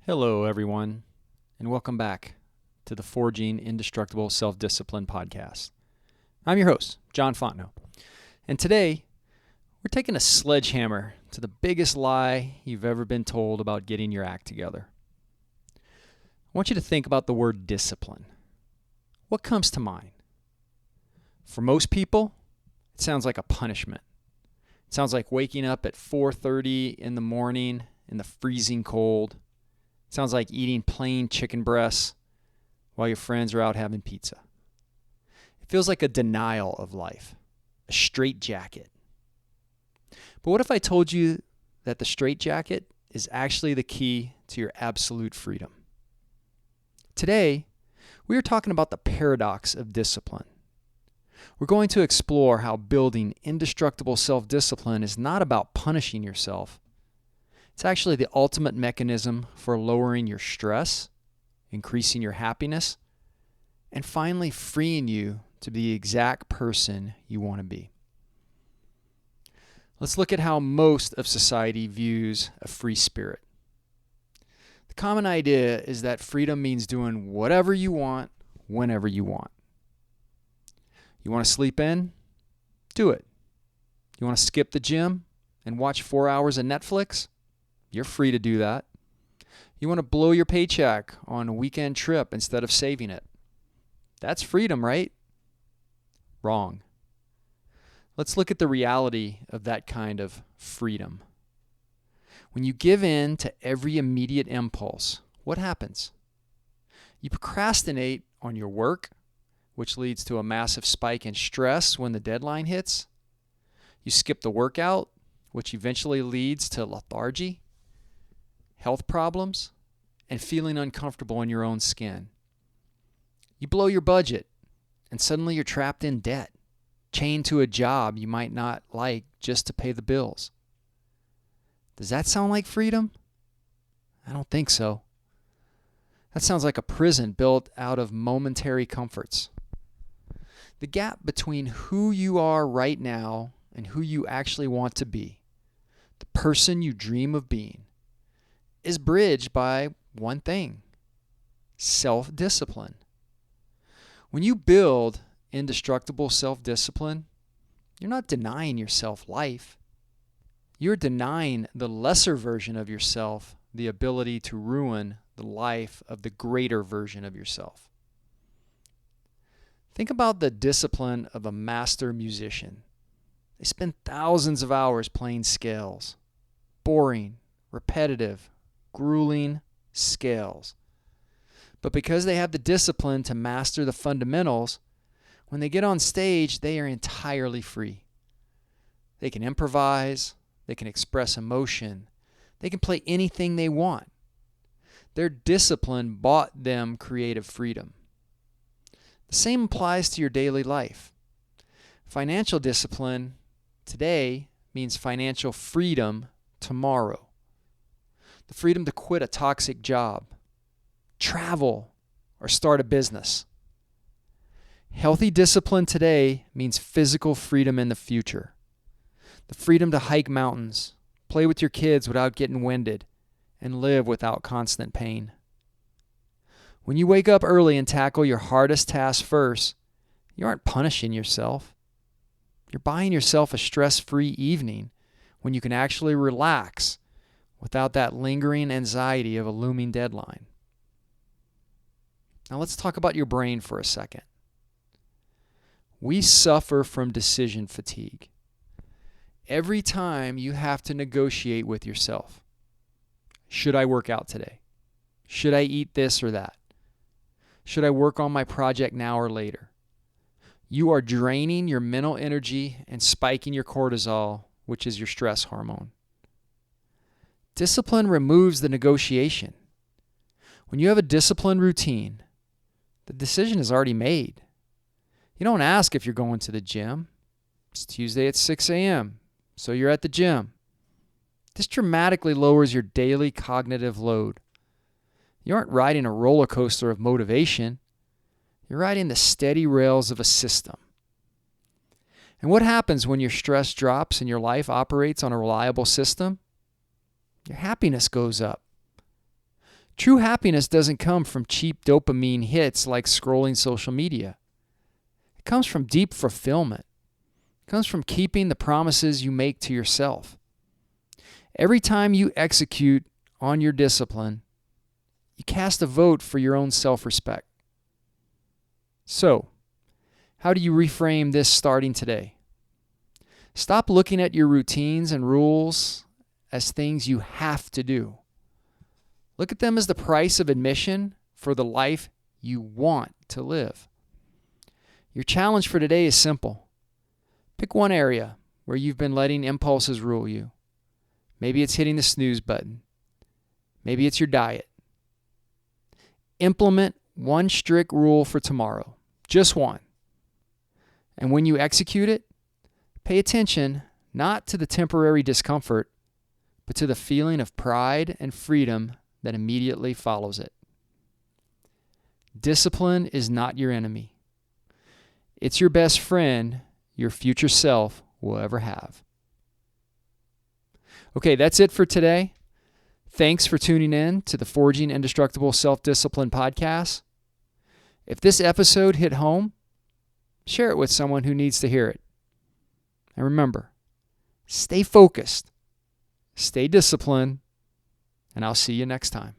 Hello, everyone, and welcome back to the Forging Indestructible Self-Discipline podcast. I'm your host, John Fontenot, and today we're taking a sledgehammer to the biggest lie you've ever been told about getting your act together. I want you to think about the word discipline. What comes to mind? For most people, it sounds like a punishment. It sounds like waking up at 4:30 in the morning in the freezing cold. Sounds like eating plain chicken breasts while your friends are out having pizza. It feels like a denial of life, a straitjacket. But what if I told you that the straitjacket is actually the key to your absolute freedom? Today, we are talking about the paradox of discipline. We're going to explore how building indestructible self-discipline is not about punishing yourself. It's actually the ultimate mechanism for lowering your stress, increasing your happiness, and finally freeing you to be the exact person you want to be. Let's look at how most of society views a free spirit. The common idea is that freedom means doing whatever you want, whenever you want. You want to sleep in? Do it. You want to skip the gym and watch 4 hours of Netflix? You're free to do that. You want to blow your paycheck on a weekend trip instead of saving it. That's freedom, right? Wrong. Let's look at the reality of that kind of freedom. When you give in to every immediate impulse, what happens? You procrastinate on your work, which leads to a massive spike in stress when the deadline hits. You skip the workout, which eventually leads to lethargy, health problems, and feeling uncomfortable in your own skin. You blow your budget, and suddenly you're trapped in debt, chained to a job you might not like just to pay the bills. Does that sound like freedom? I don't think so. That sounds like a prison built out of momentary comforts. The gap between who you are right now and who you actually want to be, the person you dream of being, is bridged by one thing: self-discipline. When you build indestructible self-discipline, you're not denying yourself life. You're denying the lesser version of yourself the ability to ruin the life of the greater version of yourself. Think about the discipline of a master musician. They spend thousands of hours playing scales. Boring, repetitive, grueling scales. But because they have the discipline to master the fundamentals, when they get on stage, they are entirely free. They can improvise, they can express emotion, they can play anything they want. Their discipline bought them creative freedom. The same applies to your daily life. Financial discipline today means financial freedom tomorrow. The freedom to quit a toxic job, travel, or start a business. Healthy discipline today means physical freedom in the future. The freedom to hike mountains, play with your kids without getting winded, and live without constant pain. When you wake up early and tackle your hardest task first, you aren't punishing yourself. You're buying yourself a stress-free evening when you can actually relax without that lingering anxiety of a looming deadline. Now let's talk about your brain for a second. We suffer from decision fatigue. Every time you have to negotiate with yourself. Should I work out today? Should I eat this or that? Should I work on my project now or later? You are draining your mental energy and spiking your cortisol, which is your stress hormone. Discipline removes the negotiation. When you have a disciplined routine, the decision is already made. You don't ask if you're going to the gym. It's Tuesday at 6 a.m., so you're at the gym. This dramatically lowers your daily cognitive load. You aren't riding a roller coaster of motivation. You're riding the steady rails of a system. And what happens when your stress drops and your life operates on a reliable system? Your happiness goes up. True happiness doesn't come from cheap dopamine hits like scrolling social media. It comes from deep fulfillment. It comes from keeping the promises you make to yourself. Every time you execute on your discipline, you cast a vote for your own self-respect. So, how do you reframe this starting today? Stop looking at your routines and rules as things you have to do. Look at them as the price of admission for the life you want to live. Your challenge for today is simple. Pick one area where you've been letting impulses rule you. Maybe it's hitting the snooze button. Maybe it's your diet. Implement one strict rule for tomorrow. Just one. And when you execute it, pay attention not to the temporary discomfort, but to the feeling of pride and freedom that immediately follows it. Discipline is not your enemy. It's your best friend your future self will ever have. Okay, that's it for today. Thanks for tuning in to the Forging Indestructible Self-Discipline podcast. If this episode hit home, share it with someone who needs to hear it. And remember, stay focused, stay disciplined, and I'll see you next time.